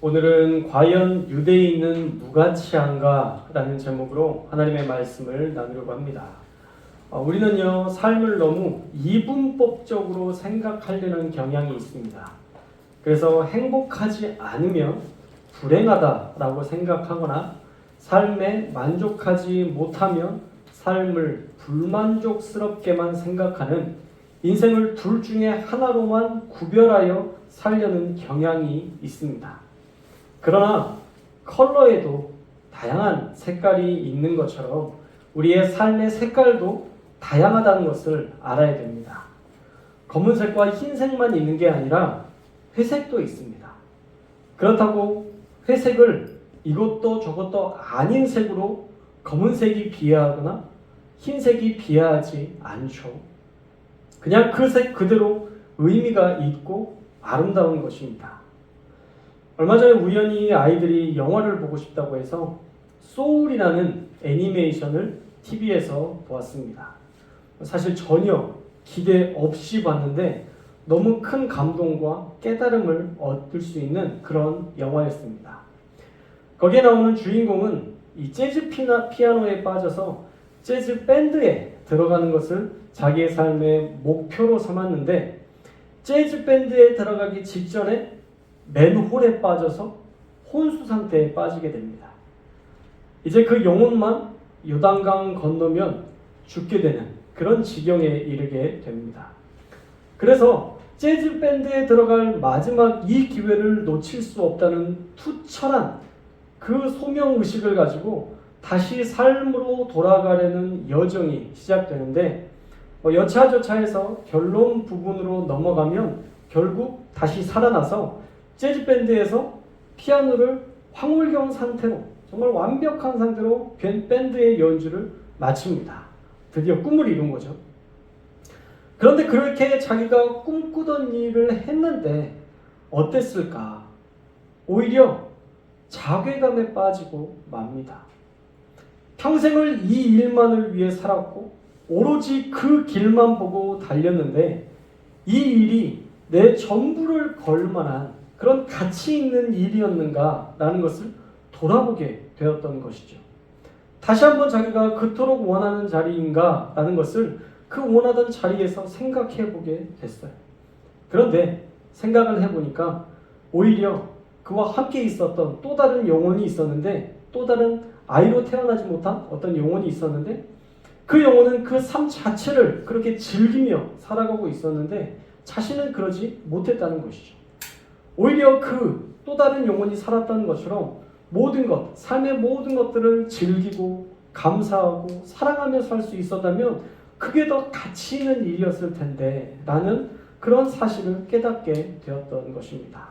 오늘은 과연 유대인은 무가치한가? 라는 제목으로 하나님의 말씀을 나누려고 합니다. 우리는요, 삶을 너무 이분법적으로 생각하려는 경향이 있습니다. 그래서 행복하지 않으면 불행하다라고 생각하거나 삶에 만족하지 못하면 삶을 불만족스럽게만 생각하는 인생을 둘 중에 하나로만 구별하여 살려는 경향이 있습니다. 그러나 컬러에도 다양한 색깔이 있는 것처럼 우리의 삶의 색깔도 다양하다는 것을 알아야 됩니다. 검은색과 흰색만 있는 게 아니라 회색도 있습니다. 그렇다고 회색을 이것도 저것도 아닌 색으로 검은색이 비하하거나 흰색이 비하하지 않죠. 그냥 그 색 그대로 의미가 있고 아름다운 것입니다. 얼마 전에 우연히 아이들이 영화를 보고 싶다고 해서 소울이라는 애니메이션을 TV에서 보았습니다. 사실 전혀 기대 없이 봤는데 너무 큰 감동과 깨달음을 얻을 수 있는 그런 영화였습니다. 거기에 나오는 주인공은 이 재즈 피아노에 빠져서 재즈 밴드에 들어가는 것을 자기의 삶의 목표로 삼았는데 재즈 밴드에 들어가기 직전에 맨홀에 빠져서 혼수 상태에 빠지게 됩니다. 이제 그 영혼만 요단강 건너면 죽게 되는 그런 지경에 이르게 됩니다. 그래서 재즈 밴드에 들어갈 마지막 이 기회를 놓칠 수 없다는 투철한 그 소명의식을 가지고 다시 삶으로 돌아가려는 여정이 시작되는데 여차저차해서 결론 부분으로 넘어가면 결국 다시 살아나서 재즈밴드에서 피아노를 황홀경 상태로 정말 완벽한 상태로 밴드의 연주를 마칩니다. 드디어 꿈을 이룬 거죠. 그런데 그렇게 자기가 꿈꾸던 일을 했는데 어땠을까? 오히려 자괴감에 빠지고 맙니다. 평생을 이 일만을 위해 살았고 오로지 그 길만 보고 달렸는데 이 일이 내 전부를 걸 만한 그런 가치 있는 일이었는가라는 것을 돌아보게 되었던 것이죠. 다시 한번 자기가 그토록 원하는 자리인가라는 것을 그 원하던 자리에서 생각해 보게 됐어요. 그런데 생각을 해보니까 오히려 그와 함께 있었던 또 다른 영혼이 있었는데 또 다른 아이로 태어나지 못한 어떤 영혼이 있었는데 그 영혼은 그 삶 자체를 그렇게 즐기며 살아가고 있었는데 자신은 그러지 못했다는 것이죠. 오히려 그 또 다른 영혼이 살았다는 것처럼 모든 것, 삶의 모든 것들을 즐기고 감사하고 사랑하며 살 수 있었다면 그게 더 가치 있는 일이었을 텐데 라는 그런 사실을 깨닫게 되었던 것입니다.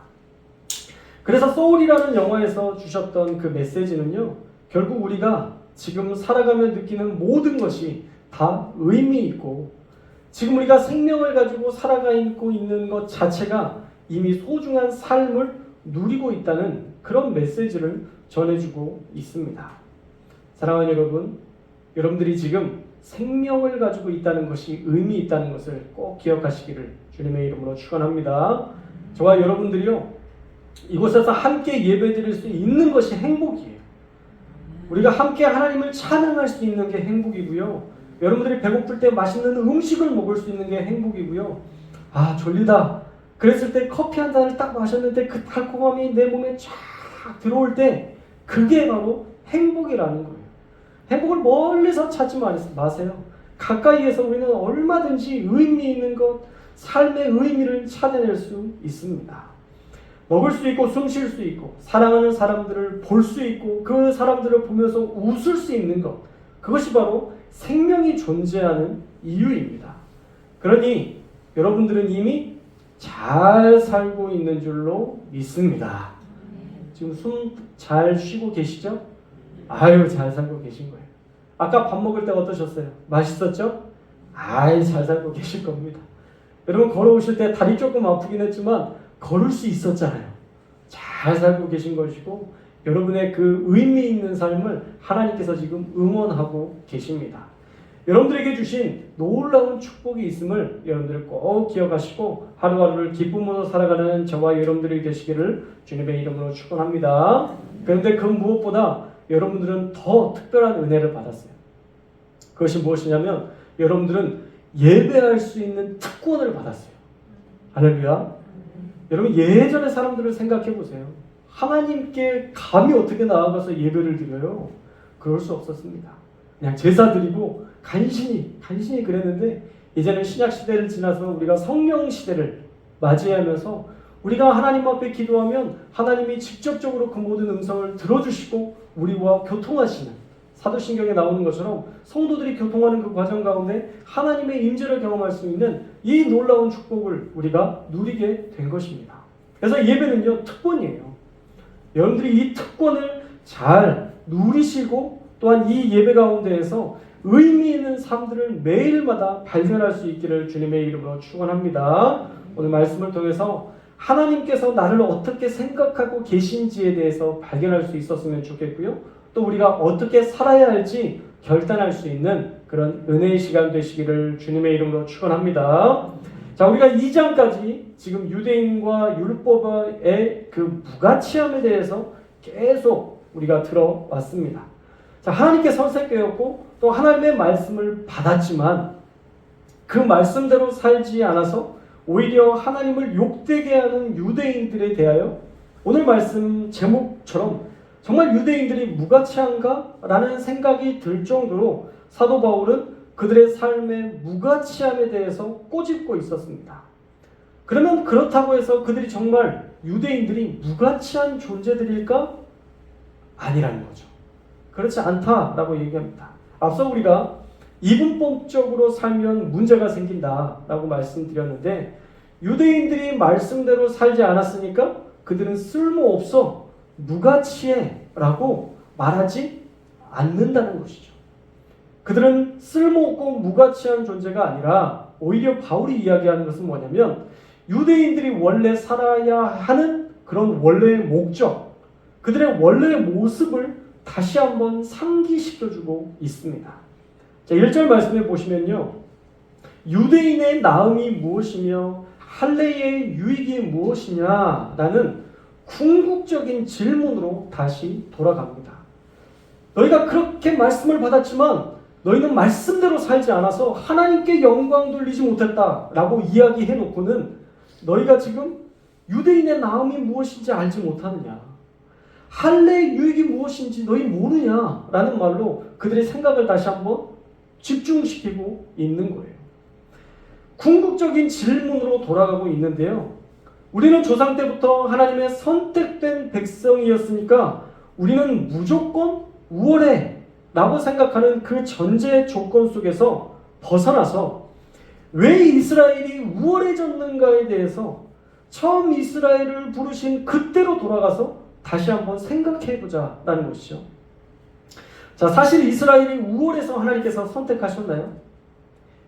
그래서 소울이라는 영화에서 주셨던 그 메시지는요, 결국 우리가 지금 살아가며 느끼는 모든 것이 다 의미 있고 지금 우리가 생명을 가지고 살아가고 있는 것 자체가 이미 소중한 삶을 누리고 있다는 그런 메시지를 전해주고 있습니다. 사랑하는 여러분, 여러분들이 지금 생명을 가지고 있다는 것이 의미 있다는 것을 꼭 기억하시기를 주님의 이름으로 축원합니다. 저와 여러분들이요, 이곳에서 함께 예배드릴 수 있는 것이 행복이에요. 우리가 함께 하나님을 찬양할 수 있는 게 행복이고요. 여러분들이 배고플 때 맛있는 음식을 먹을 수 있는 게 행복이고요. 아, 졸리다. 그랬을 때 커피 한 잔을 딱 마셨는데 그 달콤함이 내 몸에 쫙 들어올 때 그게 바로 행복이라는 거예요. 행복을 멀리서 찾지 마세요. 가까이에서 우리는 얼마든지 의미 있는 것, 삶의 의미를 찾아낼 수 있습니다. 먹을 수 있고 숨 쉴 수 있고 사랑하는 사람들을 볼 수 있고 그 사람들을 보면서 웃을 수 있는 것, 그것이 바로 생명이 존재하는 이유입니다. 그러니 여러분들은 이미 잘 살고 있는 줄로 믿습니다. 지금 숨 잘 쉬고 계시죠? 아유, 잘 살고 계신 거예요. 아까 밥 먹을 때 어떠셨어요? 맛있었죠? 아이, 잘 살고 계실 겁니다. 여러분 걸어오실 때 다리 조금 아프긴 했지만 걸을 수 있었잖아요. 잘 살고 계신 것이고 여러분의 그 의미 있는 삶을 하나님께서 지금 응원하고 계십니다. 여러분들에게 주신 놀라운 축복이 있음을 여러분들 꼭 기억하시고 하루하루를 기쁨으로 살아가는 저와 여러분들이 되시기를 주님의 이름으로 축원합니다. 그런데 그 무엇보다 여러분들은 더 특별한 은혜를 받았어요. 그것이 무엇이냐면 여러분들은 예배할 수 있는 특권을 받았어요. 할렐루야. 여러분 예전의 사람들을 생각해 보세요. 하나님께 감히 어떻게 나아가서 예배를 드려요? 그럴 수 없었습니다. 그냥 제사 드리고 간신히 그랬는데 이제는 신약 시대를 지나서 우리가 성령 시대를 맞이하면서 우리가 하나님 앞에 기도하면 하나님이 직접적으로 그 모든 음성을 들어주시고 우리와 교통하시는, 사도신경에 나오는 것처럼 성도들이 교통하는 그 과정 가운데 하나님의 임재를 경험할 수 있는 이 놀라운 축복을 우리가 누리게 된 것입니다. 그래서 예배는요 특권이에요. 여러분들이 이 특권을 잘 누리시고 또한 이 예배 가운데에서 의미 있는 삶들을 매일마다 발견할 수 있기를 주님의 이름으로 축원합니다. 오늘 말씀을 통해서 하나님께서 나를 어떻게 생각하고 계신지에 대해서 발견할 수 있었으면 좋겠고요. 또 우리가 어떻게 살아야 할지 결단할 수 있는 그런 은혜의 시간 되시기를 주님의 이름으로 축원합니다. 자, 우리가 2장까지 지금 유대인과 율법의 그 무가치함에 대해서 계속 우리가 들어왔습니다. 자, 하나님께 선택되었고 또 하나님의 말씀을 받았지만 그 말씀대로 살지 않아서 오히려 하나님을 욕되게 하는 유대인들에 대하여 오늘 말씀 제목처럼 정말 유대인들이 무가치한가? 라는 생각이 들 정도로 사도 바울은 그들의 삶의 무가치함에 대해서 꼬집고 있었습니다. 그러면 그렇다고 해서 그들이 정말 유대인들이 무가치한 존재들일까? 아니라는 거죠. 그렇지 않다라고 얘기합니다. 앞서 우리가 이분법적으로 살면 문제가 생긴다라고 말씀드렸는데 유대인들이 말씀대로 살지 않았으니까 그들은 쓸모없어, 무가치해 라고 말하지 않는다는 것이죠. 그들은 쓸모없고 무가치한 존재가 아니라 오히려 바울이 이야기하는 것은 뭐냐면 유대인들이 원래 살아야 하는 그런 원래의 목적, 그들의 원래의 모습을 다시 한번 상기시켜주고 있습니다. 자, 1절 말씀해 보시면요. 유대인의 나음이 무엇이며 할례의 유익이 무엇이냐라는 궁극적인 질문으로 다시 돌아갑니다. 너희가 그렇게 말씀을 받았지만 너희는 말씀대로 살지 않아서 하나님께 영광 돌리지 못했다라고 이야기해 놓고는 너희가 지금 유대인의 나음이 무엇인지 알지 못하느냐, 할례의 유익이 무엇인지 너희 모르냐라는 말로 그들의 생각을 다시 한번 집중시키고 있는 거예요. 궁극적인 질문으로 돌아가고 있는데요. 우리는 조상 때부터 하나님의 선택된 백성이었으니까 우리는 무조건 우월해 라고 생각하는 그 전제 조건 속에서 벗어나서 왜 이스라엘이 우월해졌는가에 대해서 처음 이스라엘을 부르신 그때로 돌아가서 다시 한번 생각해보자 라는 것이죠. 자, 사실 이스라엘이 우월해서 하나님께서 선택하셨나요?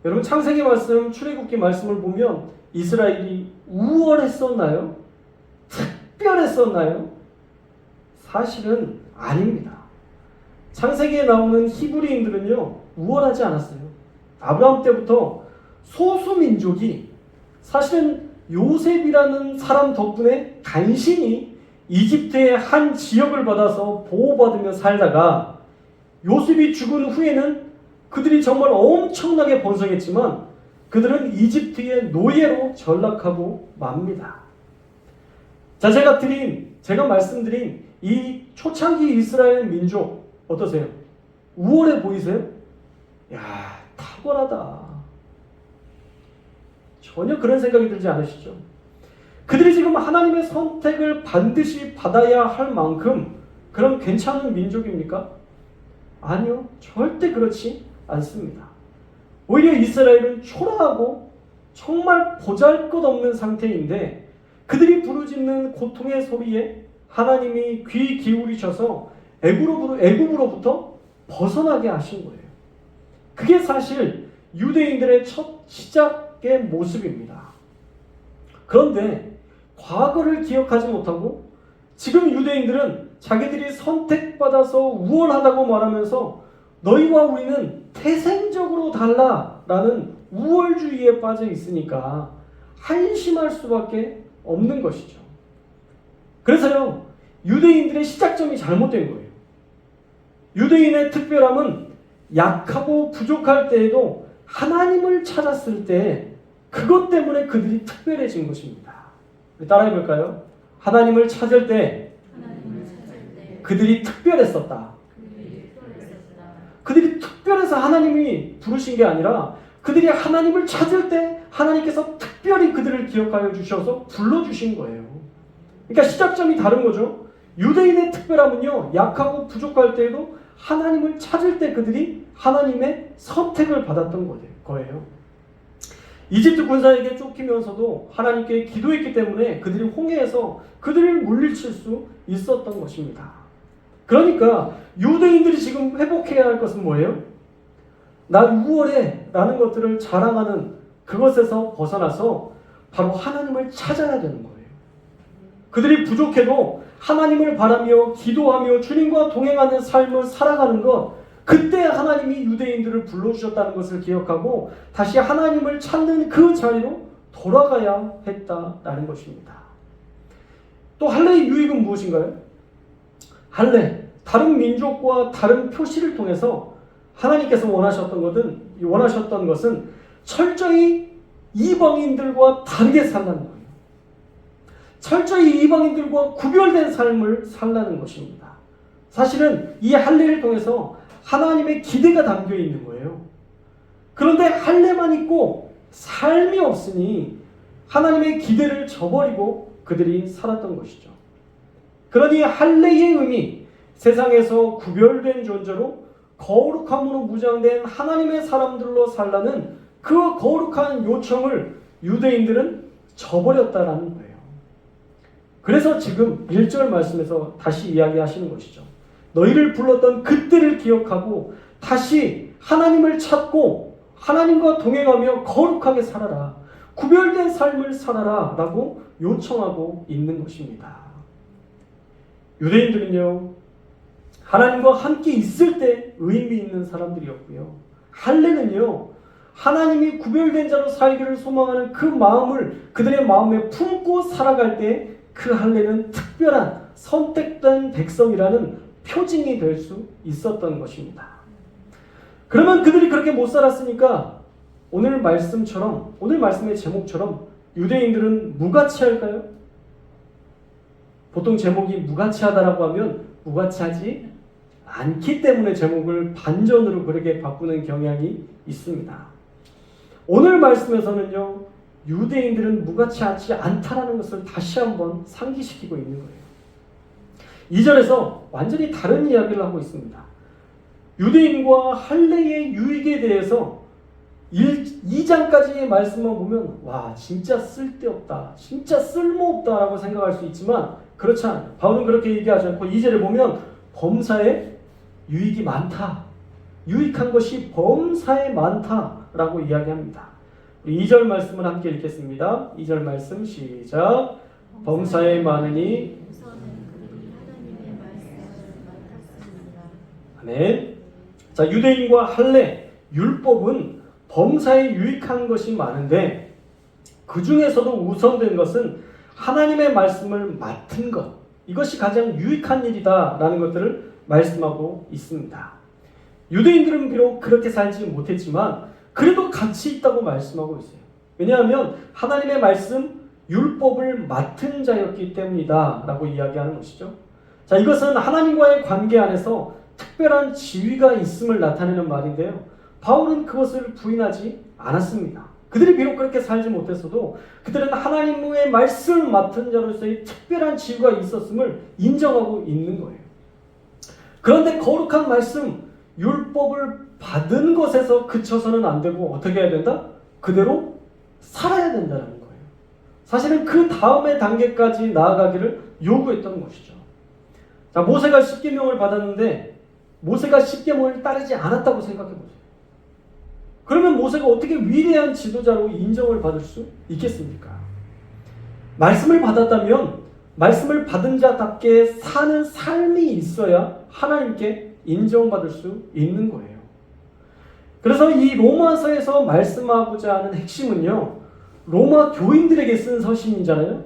여러분 창세기 말씀, 출애굽기 말씀을 보면 이스라엘이 우월했었나요? 특별했었나요? 사실은 아닙니다. 창세기에 나오는 히브리인들은요 우월하지 않았어요. 아브라함 때부터 소수민족이 사실은 요셉이라는 사람 덕분에 간신히 이집트의 한 지역을 받아서 보호받으며 살다가 요셉이 죽은 후에는 그들이 정말 엄청나게 번성했지만 그들은 이집트의 노예로 전락하고 맙니다. 자, 제가 말씀드린 이 초창기 이스라엘 민족 어떠세요? 우월해 보이세요? 야, 탁월하다. 전혀 그런 생각이 들지 않으시죠? 그들이 지금 하나님의 선택을 반드시 받아야 할 만큼 그런 괜찮은 민족입니까? 아니요, 절대 그렇지 않습니다. 오히려 이스라엘은 초라하고 정말 보잘것없는 상태인데 그들이 부르짖는 고통의 소리에 하나님이 귀 기울이셔서 애굽으로부터 벗어나게 하신 거예요. 그게 사실 유대인들의 첫 시작의 모습입니다. 그런데 과거를 기억하지 못하고 지금 유대인들은 자기들이 선택받아서 우월하다고 말하면서 너희와 우리는 태생적으로 달라라는 우월주의에 빠져 있으니까 한심할 수밖에 없는 것이죠. 그래서요, 유대인들의 시작점이 잘못된 거예요. 유대인의 특별함은 약하고 부족할 때에도 하나님을 찾았을 때 그것 때문에 그들이 특별해진 것입니다. 따라해 볼까요? 하나님을 찾을 때 그들이 특별했었다. 그들이 특별해서 하나님이 부르신 게 아니라 그들이 하나님을 찾을 때 하나님께서 특별히 그들을 기억하여 주셔서 불러주신 거예요. 그러니까 시작점이 다른 거죠. 유대인의 특별함은요, 약하고 부족할 때에도 하나님을 찾을 때 그들이 하나님의 선택을 받았던 거예요. 이집트 군사에게 쫓기면서도 하나님께 기도했기 때문에 그들이 홍해에서 그들을 물리칠 수 있었던 것입니다. 그러니까 유대인들이 지금 회복해야 할 것은 뭐예요? 나 우월해 라는 것들을 자랑하는 그것에서 벗어나서 바로 하나님을 찾아야 되는 거예요. 그들이 부족해도 하나님을 바라며 기도하며 주님과 동행하는 삶을 살아가는 것, 그때 하나님이 유대인들을 불러주셨다는 것을 기억하고 다시 하나님을 찾는 그 자리로 돌아가야 했다라는 것입니다. 또 할례의 유익은 무엇인가요? 할례, 다른 민족과 다른 표시를 통해서 하나님께서 원하셨던 것은 철저히 이방인들과 다르게 살라는 거예요. 철저히 이방인들과 구별된 삶을 살라는 것입니다. 사실은 이 할례를 통해서 하나님의 기대가 담겨 있는 거예요. 그런데 할례만 있고 삶이 없으니 하나님의 기대를 저버리고 그들이 살았던 것이죠. 그러니 할례의 의미, 세상에서 구별된 존재로 거룩함으로 무장된 하나님의 사람들로 살라는 그 거룩한 요청을 유대인들은 저버렸다라는 거예요. 그래서 지금 1절 말씀에서 다시 이야기하시는 것이죠. 너희를 불렀던 그때를 기억하고 다시 하나님을 찾고 하나님과 동행하며 거룩하게 살아라. 구별된 삶을 살아라 라고 요청하고 있는 것입니다. 유대인들은요, 하나님과 함께 있을 때 의미 있는 사람들이었고요. 할례는요, 하나님이 구별된 자로 살기를 소망하는 그 마음을 그들의 마음에 품고 살아갈 때 그 할례는 특별한 선택된 백성이라는 표징이 될 수 있었던 것입니다. 그러면 그들이 그렇게 못 살았으니까 오늘 말씀의 제목처럼 유대인들은 무가치할까요? 보통 제목이 무가치하다라고 하면 무가치하지 않기 때문에 제목을 반전으로 그렇게 바꾸는 경향이 있습니다. 오늘 말씀에서는요, 유대인들은 무가치하지 않다라는 것을 다시 한번 상기시키고 있는 거예요. 2절에서 완전히 다른 이야기를 하고 있습니다. 유대인과 할례의 유익에 대해서 2장까지의 말씀만 보면 와, 진짜 쓸데없다, 진짜 쓸모없다라고 생각할 수 있지만 그렇지 않아요. 바울은 그렇게 얘기하지 않고 2절에 보면 범사에 유익이 많다, 유익한 것이 범사에 많다라고 이야기합니다. 2절 말씀을 함께 읽겠습니다. 2절 말씀 시작. 범사에 많으니 아멘. 자, 유대인과 할례, 율법은 범사에 유익한 것이 많은데 그 중에서도 우선된 것은 하나님의 말씀을 맡은 것, 이것이 가장 유익한 일이다라는 것들을 말씀하고 있습니다. 유대인들은 비록 그렇게 살지 못했지만 그래도 가치 있다고 말씀하고 있어요. 왜냐하면 하나님의 말씀, 율법을 맡은 자였기 때문이다 라고 이야기하는 것이죠. 자, 이것은 하나님과의 관계 안에서 특별한 지위가 있음을 나타내는 말인데요, 바울은 그것을 부인하지 않았습니다. 그들이 비록 그렇게 살지 못했어도 그들은 하나님의 말씀을 맡은 자로서의 특별한 지위가 있었음을 인정하고 있는 거예요. 그런데 거룩한 말씀, 율법을 받은 것에서 그쳐서는 안 되고 어떻게 해야 된다? 그대로 살아야 된다는 거예요. 사실은 그 다음의 단계까지 나아가기를 요구했던 것이죠. 자, 모세가 십계명을 받았는데 모세가 십계명을 따르지 않았다고 생각해 보세요. 그러면 모세가 어떻게 위대한 지도자로 인정을 받을 수 있겠습니까? 말씀을 받았다면 말씀을 받은 자답게 사는 삶이 있어야 하나님께 인정받을 수 있는 거예요. 그래서 이 로마서에서 말씀하고자 하는 핵심은요, 로마 교인들에게 쓴 서신이잖아요.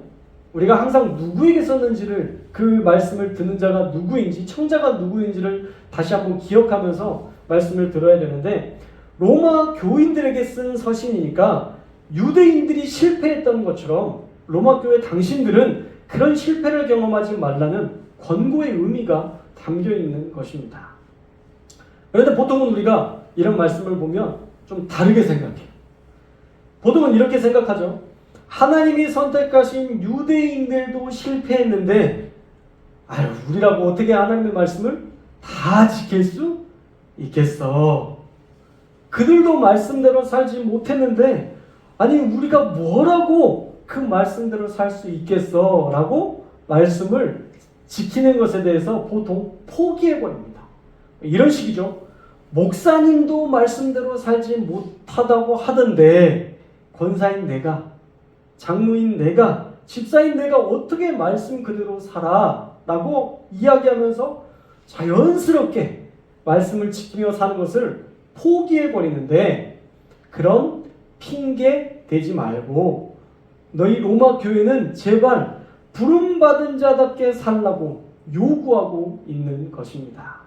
우리가 항상 누구에게 썼는지를, 그 말씀을 듣는 자가 누구인지, 청자가 누구인지를 다시 한번 기억하면서 말씀을 들어야 되는데, 로마 교인들에게 쓴 서신이니까 유대인들이 실패했던 것처럼 로마 교회 당신들은 그런 실패를 경험하지 말라는 권고의 의미가 담겨 있는 것입니다. 그런데 보통은 우리가 이런 말씀을 보면 좀 다르게 생각해요. 보통은 이렇게 생각하죠. 하나님이 선택하신 유대인들도 실패했는데, 우리라고 어떻게 하나님의 말씀을 다 지킬 수 있겠어? 그들도 말씀대로 살지 못했는데, 우리가 뭐라고 그 말씀대로 살 수 있겠어? 라고 말씀을 지키는 것에 대해서 보통 포기해버립니다. 이런 식이죠. 목사님도 말씀대로 살지 못하다고 하던데 권사인 내가, 장로인 내가, 집사인 내가 어떻게 말씀 그대로 살아? 라고 이야기하면서 자연스럽게 말씀을 지키며 사는 것을 포기해버리는데, 그런 핑계 대지 말고 너희 로마 교회는 제발 부름받은 자답게 살라고 요구하고 있는 것입니다.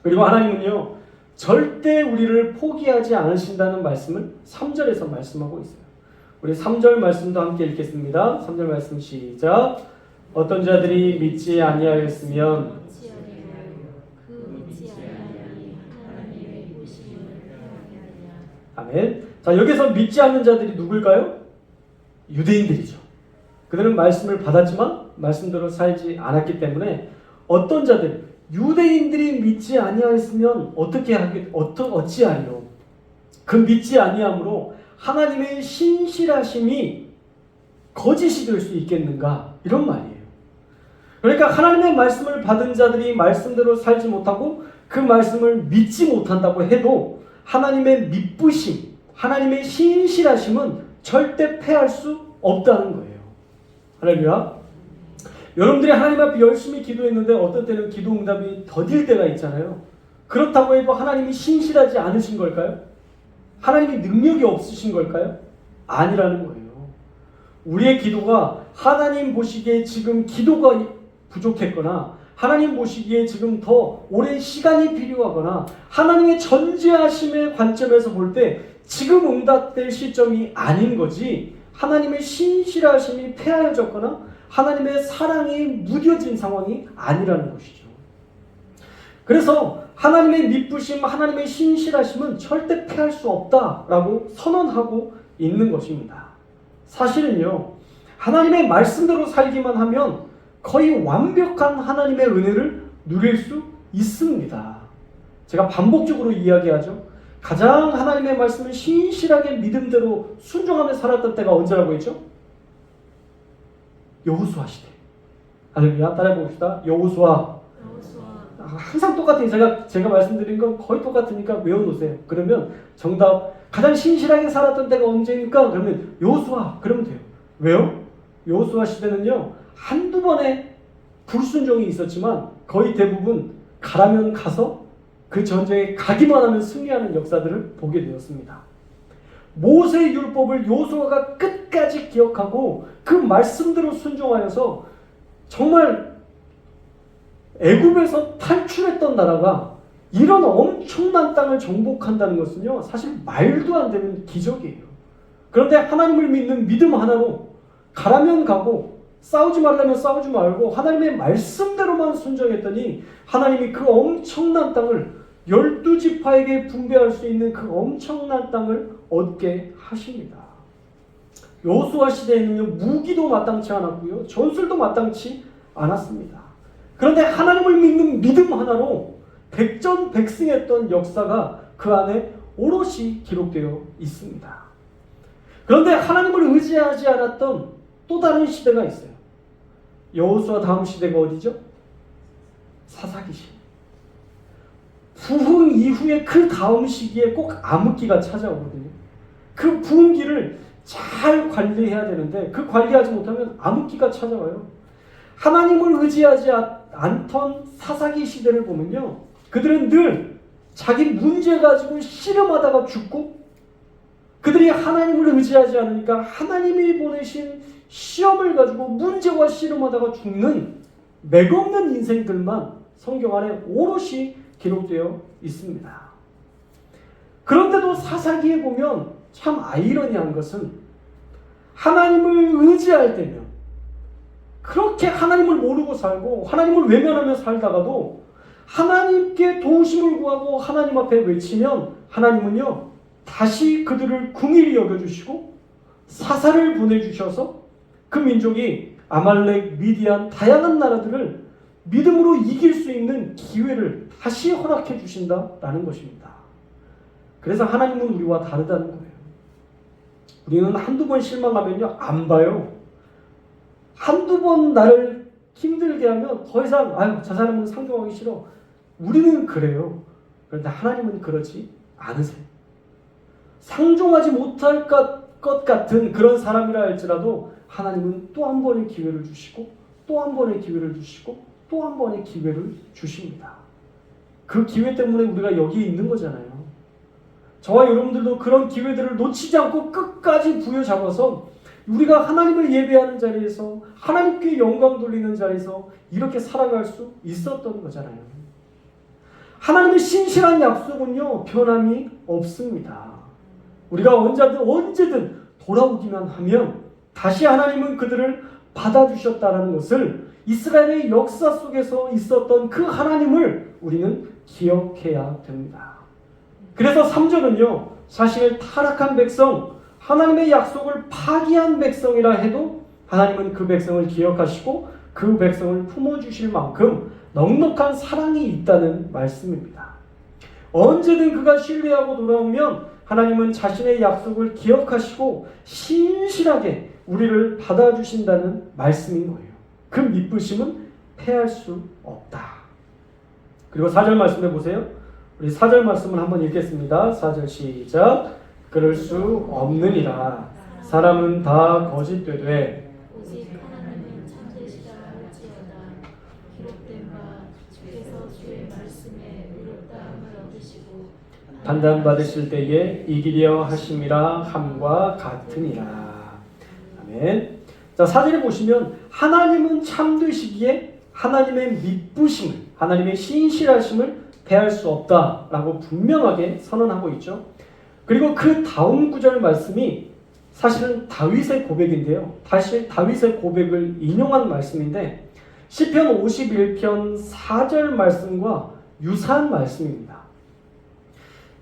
그리고 하나님은요, 절대 우리를 포기하지 않으신다는 말씀을 3절에서 말씀하고 있어요. 우리 3절 말씀도 함께 읽겠습니다. 3절 말씀 시작. 어떤 자들이 믿지 아니하였으면 아멘. 자, 여기서 믿지 않는 자들이 누굴까요? 유대인들이죠. 그들은 말씀을 받았지만 말씀대로 살지 않았기 때문에 어떤 자들, 유대인들이 믿지 아니하였으면 어찌하리요? 그 믿지 아니함으로 하나님의 신실하심이 거짓이 될 수 있겠는가? 이런 말이에요. 그러니까 하나님의 말씀을 받은 자들이 말씀대로 살지 못하고 그 말씀을 믿지 못한다고 해도 하나님의 믿부심, 하나님의 신실하심은 절대 패할 수 없다는 거예요. 할렐루야. 여러분들이 하나님 앞에 열심히 기도했는데 어떤 때는 기도 응답이 더딜 때가 있잖아요. 그렇다고 해도 하나님이 신실하지 않으신 걸까요? 하나님이 능력이 없으신 걸까요? 아니라는 거예요. 우리의 기도가 하나님 보시기에 지금 기도가 부족했거나 하나님 보시기에 지금 더 오랜 시간이 필요하거나 하나님의 전지하심의 관점에서 볼 때 지금 응답될 시점이 아닌 거지, 하나님의 신실하심이 폐하여졌거나 하나님의 사랑이 무뎌진 상황이 아니라는 것이죠. 그래서 하나님의 믿부심, 하나님의 신실하심은 절대 패할 수 없다라고 선언하고 있는 것입니다. 사실은요, 하나님의 말씀대로 살기만 하면 거의 완벽한 하나님의 은혜를 누릴 수 있습니다. 제가 반복적으로 이야기하죠. 가장 하나님의 말씀을 신실하게 믿음대로 순종하며 살았던 때가 언제라고 했죠? 여호수아 시대. 할렐루야. 따라해 봅시다. 여호수아. 항상 똑같아요. 제가 말씀드린 건 거의 똑같으니까 외워놓으세요. 그러면 정답, 가장 신실하게 살았던 때가 언제입니까? 그러면 여호수아. 그러면 돼요. 왜요? 여호수아 시대는요, 한두 번의 불순종이 있었지만 거의 대부분 가라면 가서 그 전쟁에 가기만 하면 승리하는 역사들을 보게 되었습니다. 모세의 율법을 여호수아가 끝까지 기억하고 그 말씀대로 순종하여서 정말 애굽에서 탈출했던 나라가 이런 엄청난 땅을 정복한다는 것은요, 사실 말도 안 되는 기적이에요. 그런데 하나님을 믿는 믿음 하나로 가라면 가고 싸우지 말라면 싸우지 말고 하나님의 말씀대로만 순종했더니 하나님이 그 엄청난 땅을 12지파에게 분배할 수 있는 그 엄청난 땅을 얻게 하십니다. 여호수아 시대에는요, 무기도 마땅치 않았고요, 전술도 마땅치 않았습니다. 그런데 하나님을 믿는 믿음 하나로 백전백승했던 역사가 그 안에 오롯이 기록되어 있습니다. 그런데 하나님을 의지하지 않았던 또 다른 시대가 있어요. 여호수아 다음 시대가 어디죠? 사사기 시대. 부흥 이후에 그 다음 시기에 꼭 암흑기가 찾아오거든요. 그 부흥기를 잘 관리해야 되는데 그 관리하지 못하면 암흑기가 찾아와요. 하나님을 의지하지 않던 사사기 시대를 보면요, 그들은 늘 자기 문제 가지고 씨름하다가 죽고, 그들이 하나님을 의지하지 않으니까 하나님이 보내신 시험을 가지고 문제와 씨름하다가 죽는 맥없는 인생들만 성경 안에 오롯이 기록되어 있습니다. 그런데도 사사기에 보면 참 아이러니한 것은, 하나님을 의지할 때면 그렇게 하나님을 모르고 살고 하나님을 외면하며 살다가도 하나님께 도우심을 구하고 하나님 앞에 외치면 하나님은요 다시 그들을 긍휼히 여겨주시고 사사를 보내주셔서 그 민족이 아말렉, 미디안 다양한 나라들을 믿음으로 이길 수 있는 기회를 다시 허락해 주신다라는 것입니다. 그래서 하나님은 우리와 다르다는 거예요. 우리는 한두 번 실망하면요 안 봐요. 한두 번 나를 힘들게 하면 더 이상 저 사람은 상종하기 싫어. 우리는 그래요. 그런데 하나님은 그러지 않으세요. 상종하지 못할 것 같은 그런 사람이라 할지라도 하나님은 또 한 번의 기회를 주시고 또 한 번의 기회를 주시고 또 한 번의 기회를 주십니다. 그 기회 때문에 우리가 여기 있는 거잖아요. 저와 여러분들도 그런 기회들을 놓치지 않고 끝까지 부여잡아서 우리가 하나님을 예배하는 자리에서 하나님께 영광 돌리는 자리에서 이렇게 살아갈 수 있었던 거잖아요. 하나님의 신실한 약속은요 변함이 없습니다. 우리가 언제든 돌아오기만 하면 다시 하나님은 그들을 받아주셨다는 것을, 이스라엘의 역사 속에서 있었던 그 하나님을 우리는 기억해야 됩니다. 그래서 3절은요 사실 타락한 백성, 하나님의 약속을 파기한 백성이라 해도 하나님은 그 백성을 기억하시고 그 백성을 품어주실 만큼 넉넉한 사랑이 있다는 말씀입니다. 언제든 그가 신뢰하고 돌아오면 하나님은 자신의 약속을 기억하시고 신실하게 우리를 받아주신다는 말씀인 거예요. 그 믿으심은 패할 수 없다. 그리고 4절 말씀해 보세요. 우리 4절 말씀을 한번 읽겠습니다. 4절 시작. 그럴 수 없느니라. 사람은 다 거짓되되 오직 하나님은 참되시다 할지어다. 기록된 바 주께서 주의 말씀에 의롭다함을 얻으시고 판단받으실 때에 이기려 하심이라 함과 같으니라. 아멘. 자, 4절에 보시면 하나님은 참되시기에 하나님의 믿으심을, 하나님의 신실하심을 패할 수 없다라고 분명하게 선언하고 있죠. 그리고 그 다음 구절 말씀이 사실은 다윗의 고백인데요. 다시 다윗의 고백을 인용한 말씀인데 시편 51편 4절 말씀과 유사한 말씀입니다.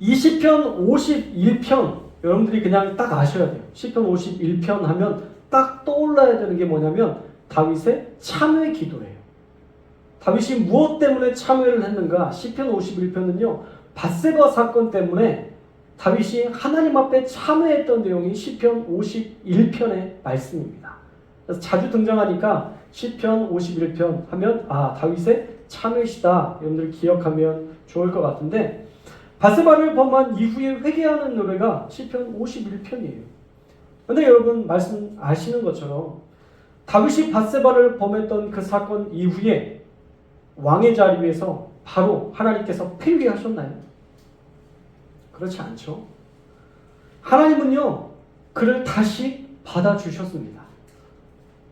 이 시편 51편 여러분들이 그냥 딱 아셔야 돼요. 시편 51편 하면 딱 떠올라야 되는 게 뭐냐면 다윗의 참회 기도예요. 다윗이 무엇 때문에 참회를 했는가? 시편 51편은요 밧세바 사건 때문에 다윗이 하나님 앞에 참회했던 내용이 시편 51편의 말씀입니다. 그래서 자주 등장하니까 시편 51편 하면 다윗의 참회시다 여러분들 기억하면 좋을 것 같은데, 밧세바를 범한 이후에 회개하는 노래가 시편 51편이에요. 그런데 여러분 말씀 아시는 것처럼 다윗이 밧세바를 범했던 그 사건 이후에 왕의 자리에서 바로 하나님께서 폐위하셨나요? 그렇지 않죠. 하나님은요 그를 다시 받아주셨습니다.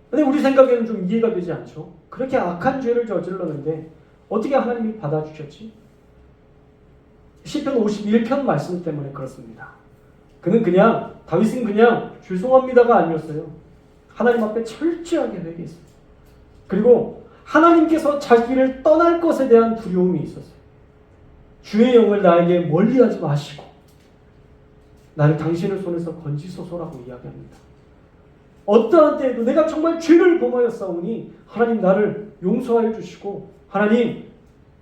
근데 우리 생각에는 좀 이해가 되지 않죠. 그렇게 악한 죄를 저질렀는데 어떻게 하나님이 받아주셨지? 시편 51편 말씀 때문에 그렇습니다. 다윗은 그냥 죄송합니다가 아니었어요. 하나님 앞에 철저하게 회개했어요. 그리고 하나님께서 자기를 떠날 것에 대한 두려움이 있었어요. 주의 영을 나에게 멀리하지 마시고 나를 당신의 손에서 건지소서라고 이야기합니다. 어떠한 때에도 내가 정말 죄를 범하였사오니 하나님 나를 용서하여 주시고 하나님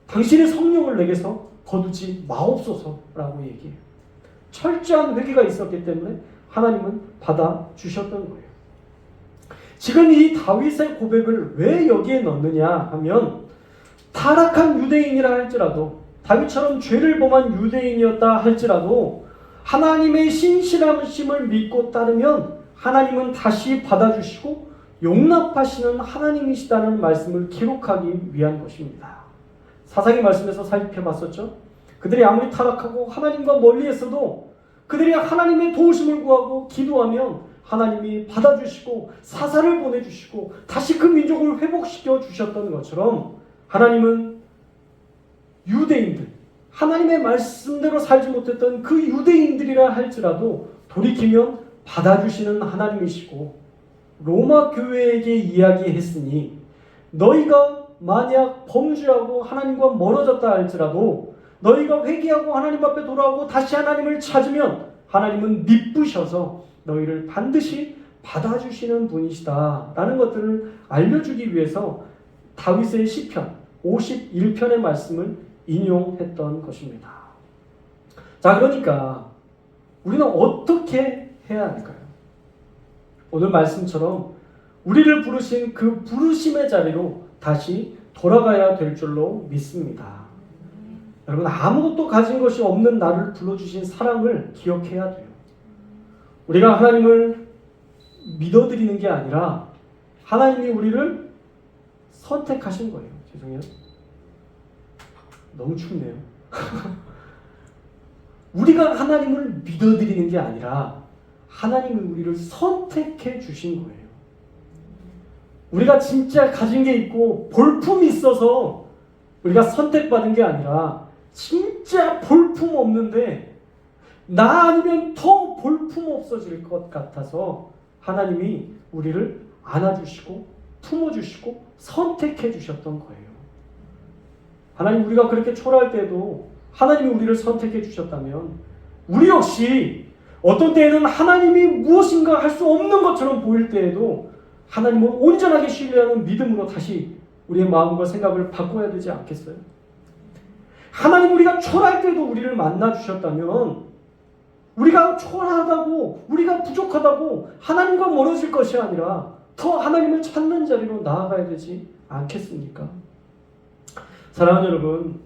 당신의 성령을 내게서 거두지 마옵소서라고 얘기해요. 철저한 회개가 있었기 때문에 하나님은 받아주셨던 거예요. 지금 이 다윗의 고백을 왜 여기에 넣느냐 하면 타락한 유대인이라 할지라도 다윗처럼 죄를 범한 유대인이었다 할지라도 하나님의 신실하심을 믿고 따르면 하나님은 다시 받아주시고 용납하시는 하나님이시다는 말씀을 기록하기 위한 것입니다. 사사기 말씀에서 살펴봤었죠. 그들이 아무리 타락하고 하나님과 멀리 했어도 그들이 하나님의 도우심을 구하고 기도하면 하나님이 받아주시고 사사를 보내주시고 다시 그 민족을 회복시켜 주셨던 것처럼 하나님은 유대인들, 하나님의 말씀대로 살지 못했던 그 유대인들이라 할지라도 돌이키면 받아주시는 하나님이시고, 로마 교회에게 이야기했으니 너희가 만약 범죄하고 하나님과 멀어졌다 할지라도 너희가 회개하고 하나님 앞에 돌아오고 다시 하나님을 찾으면 하나님은 미쁘셔서 너희를 반드시 받아주시는 분이시다 라는 것들을 알려주기 위해서 다윗의 시편 51편의 말씀을 인용했던 것입니다. 자, 그러니까 우리는 어떻게 해야 할까요? 오늘 말씀처럼 우리를 부르신 그 부르심의 자리로 다시 돌아가야 될 줄로 믿습니다. 여러분, 아무것도 가진 것이 없는 나를 불러주신 사랑을 기억해야 돼요. 우리가 하나님을 믿어드리는 게 아니라 하나님이 우리를 선택하신 거예요. 죄송해요. 너무 춥네요. 우리가 하나님을 믿어드리는 게 아니라 하나님이 우리를 선택해 주신 거예요. 우리가 진짜 가진 게 있고 볼품이 있어서 우리가 선택받은 게 아니라 진짜 볼품 없는데 나 아니면 더 볼품 없어질 것 같아서 하나님이 우리를 안아주시고 품어주시고 선택해 주셨던 거예요. 하나님, 우리가 그렇게 초라할 때도 하나님이 우리를 선택해 주셨다면 우리 역시 어떤 때에는 하나님이 무엇인가 할 수 없는 것처럼 보일 때에도 하나님을 온전하게 신뢰하는 믿음으로 다시 우리의 마음과 생각을 바꿔야 되지 않겠어요? 하나님, 우리가 초라할 때도 우리를 만나 주셨다면 우리가 초라하다고, 우리가 부족하다고 하나님과 멀어질 것이 아니라 더 하나님을 찾는 자리로 나아가야 되지 않겠습니까? 사랑하는 여러분,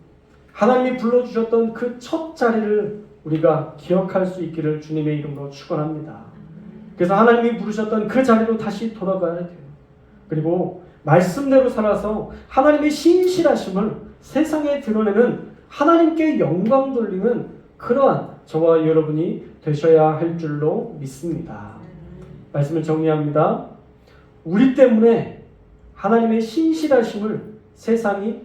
하나님이 불러주셨던 그 첫 자리를 우리가 기억할 수 있기를 주님의 이름으로 축원합니다. 그래서 하나님이 부르셨던 그 자리로 다시 돌아가야 돼요. 그리고 말씀대로 살아서 하나님의 신실하심을 세상에 드러내는, 하나님께 영광 돌리는 그러한 저와 여러분이 되셔야 할 줄로 믿습니다. 말씀을 정리합니다. 우리 때문에 하나님의 신실하심을 세상이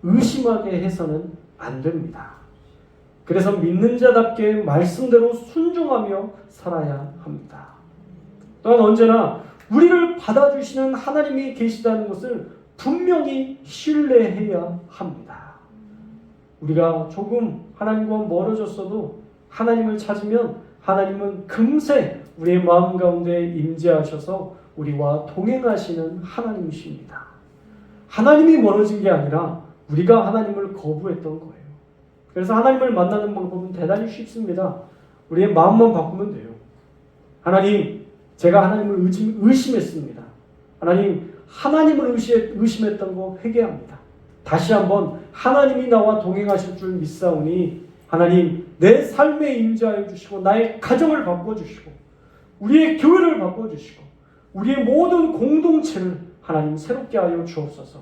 의심하게 해서는 안 됩니다. 그래서 믿는 자답게 말씀대로 순종하며 살아야 합니다. 또한 언제나 우리를 받아주시는 하나님이 계시다는 것을 분명히 신뢰해야 합니다. 우리가 조금 하나님과 멀어졌어도 하나님을 찾으면 하나님은 금세 우리의 마음 가운데 임재하셔서 우리와 동행하시는 하나님이십니다. 하나님이 멀어진 게 아니라 우리가 하나님을 거부했던 거예요. 그래서 하나님을 만나는 방법은 대단히 쉽습니다. 우리의 마음만 바꾸면 돼요. 하나님, 제가 하나님을 의심했습니다. 하나님, 하나님을 의심했던 거 회개합니다. 다시 한번 하나님이 나와 동행하실 줄 믿사오니 하나님, 내 삶에 임재하여 주시고 나의 가정을 바꿔주시고 우리의 교회를 바꿔주시고 우리의 모든 공동체를 하나님 새롭게 하여 주옵소서.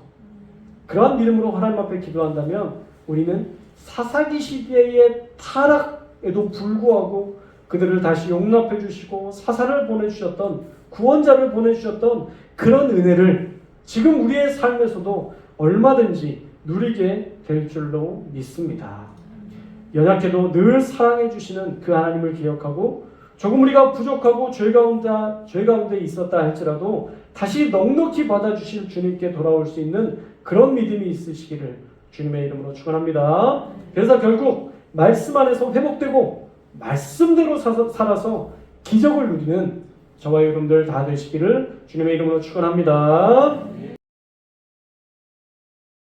그러한 믿음으로 하나님 앞에 기도한다면 우리는 사사기 시대의 타락에도 불구하고 그들을 다시 용납해 주시고 사사를 보내주셨던, 구원자를 보내주셨던 그런 은혜를 지금 우리의 삶에서도 얼마든지 누리게 될 줄로 믿습니다. 연약해도 늘 사랑해 주시는 그 하나님을 기억하고 조금 우리가 부족하고 죄 가운데 있었다 할지라도 다시 넉넉히 받아주실 주님께 돌아올 수 있는 그런 믿음이 있으시기를 주님의 이름으로 축원합니다. 그래서 결국 말씀 안에서 회복되고 말씀대로 살아서 기적을 누리는 저와 여러분들 다 되시기를 주님의 이름으로 축원합니다.